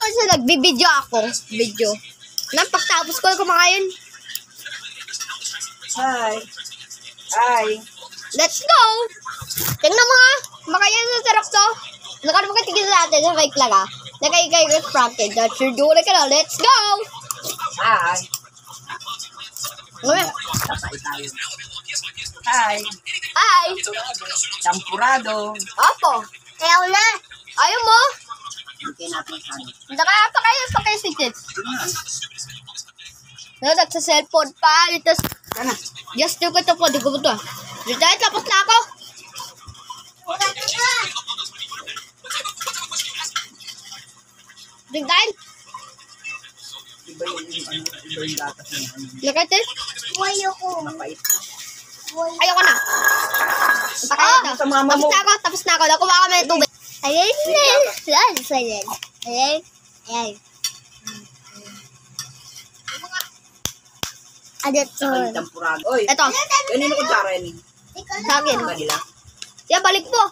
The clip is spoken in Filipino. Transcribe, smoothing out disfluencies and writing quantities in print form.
Kasi nagbibideo ako. Video. Pagtapos ko kumakain. Hi. Hi. Let's go! Tingnan mo nga. Makayan sa sarap to. Nakapagkatigil natin sa fake lang ah. Nakaikay with Frankie. That's your dulo ka na. Let's go! Hi. Ngayon. Tatay tayo. Hi. Hi! Champurado. Opo. Ayaw na. Ayaw mo? Hintay natin sa ano. Nakapakayan pa kayo si Kids. Nagsa-cellphone pa. Tapos, Sana. just do ko ito po. Di ko ito. Dahil tapos na ako. Dahil. Iba yung gatas niya. Lakate. Ayoko. Mapait. Ayoko na. Pakain ito. sa mama mo. Tapos na ako. Nakuha kami ng tubig. Ayun na. Ayun. Ayun. Ayun. Ano to? Champurado. Oy. Ito. Kanino ko tsara yan? Sa akin. Kanila. Siya, balik po.